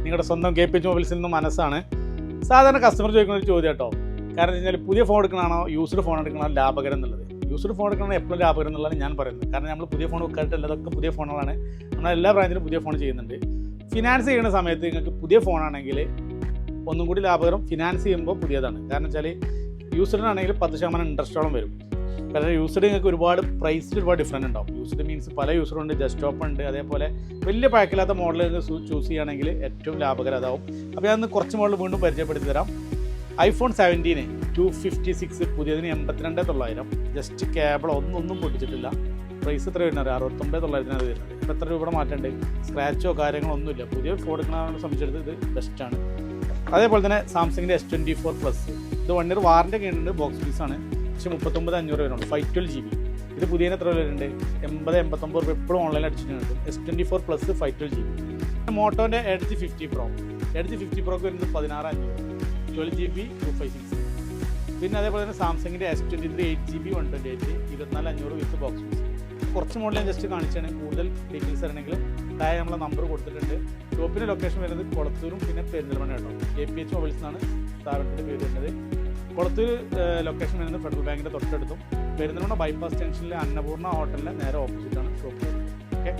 നിങ്ങളുടെ സ്വന്തം KPH മൊബൈൽസിൽ നിന്ന് മനസ്സാണ്. സാധാരണ കസ്റ്റമർ ചോദിക്കുന്ന ഒരു ചോദ്യം കേട്ടോ. കാരണം വെച്ച് കഴിഞ്ഞാൽ പുതിയ ഫോൺ എടുക്കണമാണോ യൂസ്ഡ് ഫോൺ എടുക്കണോ ലാഭകരം എന്നുള്ളത്. യൂസ്ഡ് ഫോൺ എടുക്കണോ എപ്പോഴും ലാഭകരം എന്നുള്ളതാണ് ഞാൻ പറയുന്നത്. കാരണം നമ്മൾ പുതിയ ഫോൺ വെക്കാറില്ല, അതൊക്കെ പുതിയ ഫോണുകളാണ്. നമ്മൾ എല്ലാ ബ്രാൻഡിലും പുതിയ ഫോൺ ചെയ്യുന്നുണ്ട്. ഫിനാൻസ് ചെയ്യുന്ന സമയത്ത് നിങ്ങൾക്ക് പുതിയ ഫോണാണെങ്കിൽ ഒന്നും കൂടി ലാഭകരം ഫിനാൻസ് ചെയ്യുമ്പോൾ പുതിയതാണ്. കാരണം വെച്ചാൽ യൂസ്ഡിനാണെങ്കിൽ 10% ഇൻട്രസ്റ്റോളം വരും. കാരണം യൂസ്ഡ് നിങ്ങൾക്ക് ഒരുപാട് പ്രൈസിൽ ഒരുപാട് ഡിഫറൻറ്റ് ഉണ്ടാവും. യൂസ്ഡ് മീൻസ് പല യൂസറുണ്ട്, ഡെസ്ക്ടോപ്പ് ഉണ്ട്, അതേപോലെ വലിയ പാക്കില്ലാത്ത മോഡൽ ചൂസ് ചെയ്യുകയാണെങ്കിൽ ഏറ്റവും ലാഭകരം അതാവും. അപ്പോൾ ഞാൻ കുറച്ച് മോഡൽ വീണ്ടും പരിചയപ്പെടുത്തി തരാം. iPhone 17 256 പുതിയതിന് 82,900. ജസ്റ്റ് കേബിൾ ഒന്നും പൊട്ടിച്ചിട്ടില്ല. പ്രൈസ് എത്ര വരുന്നത് 69,900 വരുന്നത്. ഇപ്പോൾ എത്ര രൂപയുടെ മാറ്റമുണ്ട്? സ്ക്രാച്ചോ കാര്യങ്ങളോ ഒന്നുമില്ല. പുതിയ ഫോൺ എടുക്കുന്നതിനെ സംബന്ധിച്ചെടുത്ത് ഇത് ബെസ്റ്റാണ്. അതേപോലെ തന്നെ സാംസങ്ങിൻ്റെ S24 Plus ഇത് 1 ഇയർ വാറൻറ്റി ഒക്കെ ഉണ്ട്. ബോക്സ് പീസാണ്. പക്ഷേ 39,500 വരുന്നുണ്ട്. 512GB. ഇത് പുതിയതിന് എത്ര വരുന്നുണ്ട്? 80-89 രൂപ എപ്പോഴും ഓൺലൈനിൽ അടിച്ചിട്ടുണ്ട്. S24 Plus 512GB. മോട്ടോൻ്റെ Edge 50 Pro. Edge 50 Proക്ക് വരുന്നത് 16,500. 12GB 256. പിന്നെ അതേപോലെ തന്നെ സാംസങ്ങിൻ്റെ S23 8GB 128 24,500 വിത്ത് ബോക്സ് പീസ്. കുറച്ച് മോഡൽ ഞാൻ ജസ്റ്റ് കാണിച്ചാണ്. കൂടുതൽ ഡീറ്റെയിൽസ് അറിയണമെങ്കിൽ താഴെ നമ്മളെ നമ്പർ കൊടുത്തിട്ടുണ്ട്. ഷോപ്പിൻ്റെ ലൊക്കേഷൻ വരുന്നത് കൊളത്തൂരും പിന്നെ പെരിന്തൽമണ്ണ കേട്ടോ. KPH മൊബൈൽസ് എന്നാണ് സ്ഥാപനത്തിൻ്റെ പേര് വരുന്നത്. കൊളത്തൂർ ലൊക്കേഷൻ വരുന്നത് ഫെഡറൽ ബാങ്കിൻ്റെ തൊട്ടടുത്തും. പെരിന്തൽമണ്ണ ബൈപ്പാസ് ജംഗ്ഷനിലെ അന്നപൂർണ്ണ ഹോട്ടലിൻ്റെ നേരെ ഓപ്പോസിറ്റാണ് ഷോപ്പ്. ഓക്കെ.